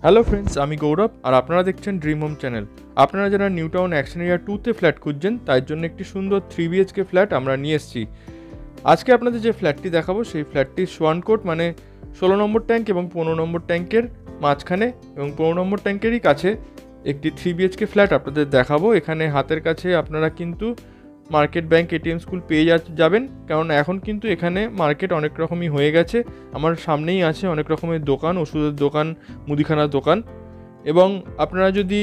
Hello friends, আমি গৌরব আর আপনারা দেখছেন ড্রিম হোম চ্যানেল। আপনারা যারা নিউ টাউন অ্যাকশন এরিয়া 2-তে ফ্ল্যাট খুঁজছেন তার জন্য একটি সুন্দর 3 BHK ফ্ল্যাট আমরা নিয়ে এসেছি। আজকে আপনাদের যে ফ্ল্যাটটি দেখাবো সেই ফ্ল্যাটটি সোয়ান কোট মানে 16 নম্বর ট্যাঙ্ক এবং 15 নম্বর ট্যাঙ্কের মাঝখানে এবং 15 নম্বর ট্যাঙ্কেরই কাছে একটি 3 BHK ফ্ল্যাট আপনাদের দেখাবো। এখানে হাতের কাছে আপনারা কিন্তু মার্কেট, ব্যাংক, এটিএম, স্কুল পেয়ে যাবেন, কারণ এখন কিন্তু এখানে মার্কেট অনেক রকমই হয়ে গেছে। আমার সামনেই আছে অনেক রকমের দোকান, ওষুধের দোকান, মুদিখানার দোকান। এবং আপনারা যদি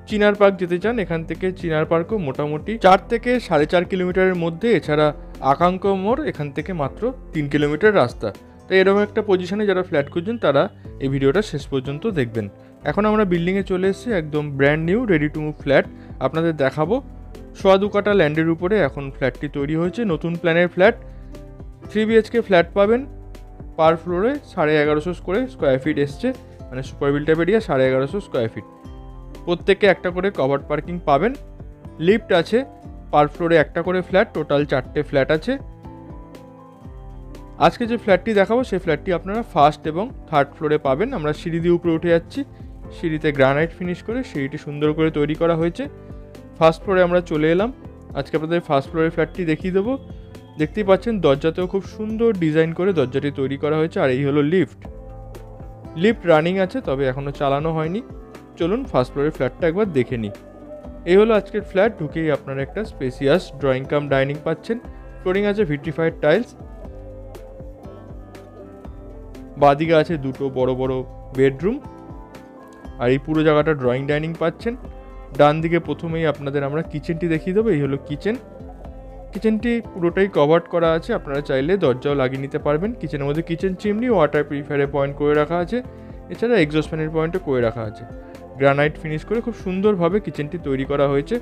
চিনার পার্ক যেতে চান, এখান থেকে চিনার পার্কও মোটামুটি 4 থেকে 4.5 কিলোমিটারের মধ্যে। এছাড়া আকাঙ্ক মোড় এখান থেকে মাত্র 3 কিলোমিটার রাস্তা। তাই এরকম একটা পজিশনে যারা ফ্ল্যাট খুঁজছেন তারা এই ভিডিওটা শেষ পর্যন্ত দেখবেন। এখন আমরা বিল্ডিংয়ে চলে এসেছি, একদম brand new ready to move flat আপনাদের দেখাবো। 2.25 কাঠা ল্যান্ডের উপরে এখন ফ্ল্যাটটি তৈরি হয়েছে। নতুন প্ল্যানের ফ্ল্যাট, 3 BHK ফ্ল্যাট পাবেন। পার ফ্লোরে 1150 করে স্কোয়ার ফিট এসছে, মানে super built type area 1150 square feet. প্রত্যেকে একটা করে কভার্ড পার্কিং পাবেন। লিফট আছে, পার ফ্লোরে একটা করে ফ্ল্যাট, টোটাল 4টে ফ্ল্যাট আছে। আজকে যে ফ্ল্যাটটি দেখাবো সেই ফ্ল্যাটটি আপনারা ফার্স্ট এবং থার্ড ফ্লোরে পাবেন। আমরা সিঁড়ি দিয়ে উপরে উঠে যাচ্ছি, সিঁড়িতে গ্রানাইট ফিনিশ করে সিঁড়িটি সুন্দর করে তৈরি করা হয়েছে। ফার্স্ট ফ্লোরে আমরা চলে এলাম। আজকে আপনাদের ফার্স্ট ফ্লোরের ফ্ল্যাটটি দেখিয়ে দেবো। দেখতেই পাচ্ছেন দরজাতেও খুব সুন্দর ডিজাইন করে দরজাটি তৈরি করা হয়েছে। আর এই হলো লিফট। লিফট রানিং আছে, তবে এখনও চালানো হয়নি। চলুন ফার্স্ট ফ্লোরের ফ্ল্যাটটা একবার দেখে নিই। এই হলো আজকের ফ্ল্যাট। ঢুকেই আপনারা একটা স্পেসিয়াস ড্রয়িং কাম ডাইনিং পাচ্ছেন। ফ্লোরিং আছে ভিট্রিফাইড টাইলস। বাদিকে আছে দুটো বড় বড় বেডরুম, আর এই পুরো জায়গাটা ড্রয়িং ডাইনিং পাচ্ছেন। ডান দিকে প্রথমেই আপনাদের আমরা কিচেনটি দেখিয়ে দেবো। এই হলো কিচেন। কিচেনটি পুরোটাই কভার্ড করা আছে, আপনারা চাইলে দরজাও লাগিয়ে নিতে পারবেন। কিচেনের মধ্যে কিচেন চিমনি, ওয়াটার পিউরিফায়ারের পয়েন্ট করে রাখা আছে। এছাড়া এক্সস্ট ফ্যানের পয়েন্টও করে রাখা আছে। গ্রানাইট ফিনিশ করে খুব সুন্দরভাবে কিচেনটি তৈরি করা হয়েছে।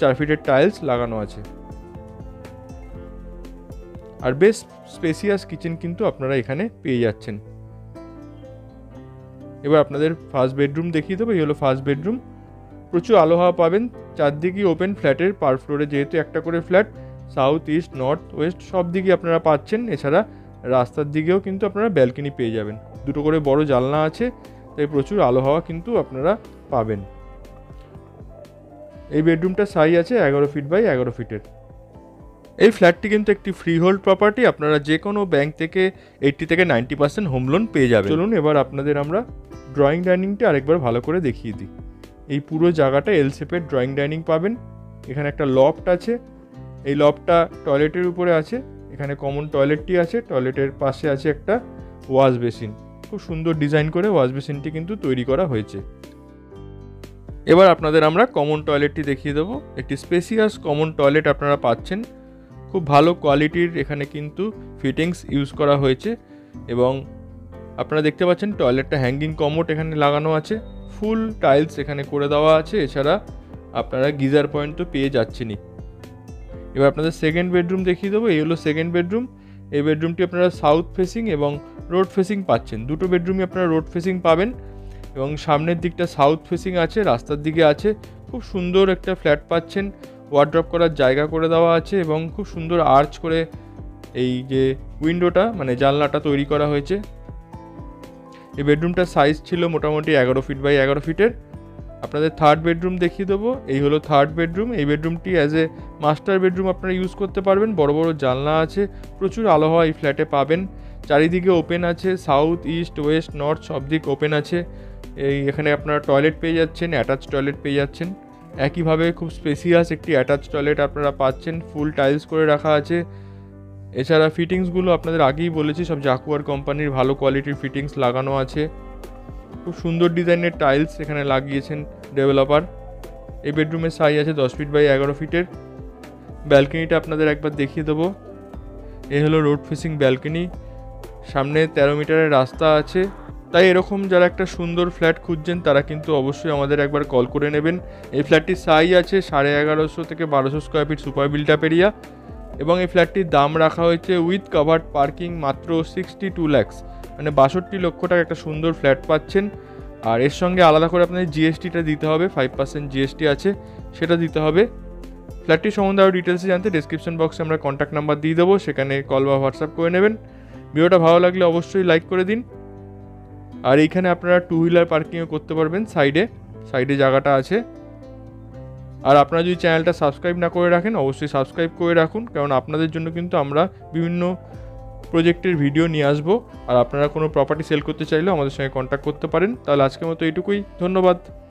4 ফিটের টাইলস লাগানো আছে। আর বেশ স্পেসিয়াস কিচেন কিন্তু আপনারা এখানে পেয়ে যাচ্ছেন। এবার আপনাদের ফার্স্ট বেডরুম দেখিয়ে দেবো। এই হলো ফার্স্ট বেডরুম। প্রচুর আলো হাওয়া পাবেন, চারদিকেই ওপেন। ফ্ল্যাটের পার ফ্লোরে যেহেতু একটা করে flat, south, east, north, West সব দিকেই আপনারা পাচ্ছেন। এছাড়া রাস্তার দিকেও কিন্তু আপনারা ব্যালকনি পেয়ে যাবেন। দুটো করে বড় জানলা আছে, তাই প্রচুর আলো হাওয়া কিন্তু আপনারা পাবেন। এই বেডরুমটা সাইজ আছে 11 ফিট বাই 11 ফিটের। এই ফ্ল্যাটটি কিন্তু একটি ফ্রি হোল্ড প্রপার্টি। আপনারা যে কোনো ব্যাংক থেকে 80 থেকে 90% হোম লোন পেয়ে যাবেন। চলুন এবার আপনাদের আমরা ড্রয়িং ডাইনিংটা আরেকবার ভালো করে দেখিয়ে দিই। এই পুরো জায়গাটা এল শেপের ড্রয়িং ডাইনিং পাবেন। এখানে একটা লফট আছে, এই লফটটা টয়লেটের উপরে আছে। এখানে কমন টয়লেটটি আছে, টয়লেটের পাশে আছে একটা ওয়াশ বেসিন। খুব সুন্দর ডিজাইন করে ওয়াশ বেসিনটি কিন্তু তৈরি করা হয়েছে। এবার আপনাদের আমরা কমন টয়লেটটি দেখিয়ে দেবো। একটি স্পেসিয়াস কমন টয়লেট আপনারা পাচ্ছেন। খুব ভালো কোয়ালিটির এখানে কিন্তু ফিটিংস ইউজ করা হয়েছে। এবং আপনারা দেখতে পাচ্ছেন টয়লেটটা হ্যাঙ্গিং কমোড এখানে লাগানো আছে। ফুল টাইলস এখানে করে দেওয়া আছে। এছাড়া আপনারা গিজার পয়েন্ট তো পেয়ে যাচ্ছেনই। এবার আপনাদের সেকেন্ড বেডরুম দেখিয়ে দেবো। এই হলো সেকেন্ড বেডরুম। এই বেডরুমটি আপনারা সাউথ ফেসিং এবং রোড ফেসিং পাচ্ছেন। দুটো বেডরুমই আপনারা রোড ফেসিং পাবেন এবং সামনের দিকটা সাউথ ফেসিং আছে, রাস্তার দিকে আছে। খুব সুন্দর একটা ফ্ল্যাট পাচ্ছেন। ওয়ার্ড্রপ করার জায়গা করে দেওয়া আছে এবং খুব সুন্দর আর্চ করে এই যে উইন্ডোটা মানে জানলাটা তৈরি করা হয়েছে। এই বেডরুমটার সাইজ ছিল মোটামুটি 11 ফিট বাই 11 ফিটের। আপনাদের থার্ড বেডরুম দেখিয়ে দেবো। এই হলো থার্ড বেডরুম। এই বেডরুমটি অ্যাজ এ মাস্টার বেডরুম আপনারা ইউজ করতে পারবেন। বড় বড় জানলা আছে, প্রচুর আলো হাওয়া এই ফ্ল্যাটে পাবেন। চারিদিকে ওপেন আছে, সাউথ, ইস্ট, ওয়েস্ট, নর্থ সব দিক ওপেন আছে। এখানে আপনারা টয়লেট পেয়ে যাচ্ছেন, অ্যাটাচ টয়লেট পেয়ে যাচ্ছেন। একইভাবে খুব স্পেসিয়াস একটি অ্যাটাচ টয়লেট আপনারা পাচ্ছেন, ফুল টাইলস করে রাখা আছে। এছাড়া ফিটিংসগুলো আপনাদের আগেই বলেছি, সব জাকুয়ার কোম্পানির ভালো কোয়ালিটির ফিটিংস লাগানো আছে। খুব সুন্দর ডিজাইনের টাইলস এখানে লাগিয়েছেন ডেভেলপার। এই বেডরুমের সাইজ আছে 10 ফিট বাই 11 ফিটের। ব্যালকনিটা আপনাদের একবার দেখিয়ে দেবো। এই হলো রোড ফেসিং ব্যালকনি। সামনে 13 মিটারের রাস্তা আছে। তাই এরকম যারা একটা সুন্দর ফ্ল্যাট খুঁজছেন তারা কিন্তু অবশ্যই আমাদের একবার কল করে নেবেন। এই ফ্ল্যাটটির সাইজ আছে 1150 থেকে 1200 square feet super built up area. এবং এই ফ্ল্যাটটির দাম রাখা হয়েছে উইথ কাভার্ড পার্কিং মাত্র 62 লাখস, মানে 62 লক্ষ টাকা একটা সুন্দর ফ্ল্যাট পাচ্ছেন। আর এর সঙ্গে আলাদা করে আপনাদের জিএসটিটা দিতে হবে, 5% জিএসটি আছে, সেটা দিতে হবে। ফ্ল্যাটটির সম্বন্ধে আরও ডিটেলসে জানতে ডেসক্রিপশন বক্সে আমরা কন্ট্যাক্ট নাম্বার দিয়ে দেবো, সেখানে কল বা হোয়াটসঅ্যাপ করে নেবেন। ভিডিওটা ভালো লাগলে অবশ্যই লাইক করে দিন। আর এইখানে আপনারা 2 হুইলার পার্কিংও করতে পারবেন, সাইডে জায়গাটা আছে। আর আপনারা যদি চ্যানেলটা সাবস্ক্রাইব না করে রাখেন অবশ্যই সাবস্ক্রাইব করে রাখুন, কারণ আপনাদের জন্য কিন্তু আমরা বিভিন্ন প্রজেক্টের ভিডিও নিয়ে আসবো। আর আপনারা কোনো প্রপার্টি সেল করতে চাইলেও আমাদের সঙ্গে কন্ট্যাক্ট করতে পারেন। তাহলে আজকের মতো এইটুকুই, ধন্যবাদ।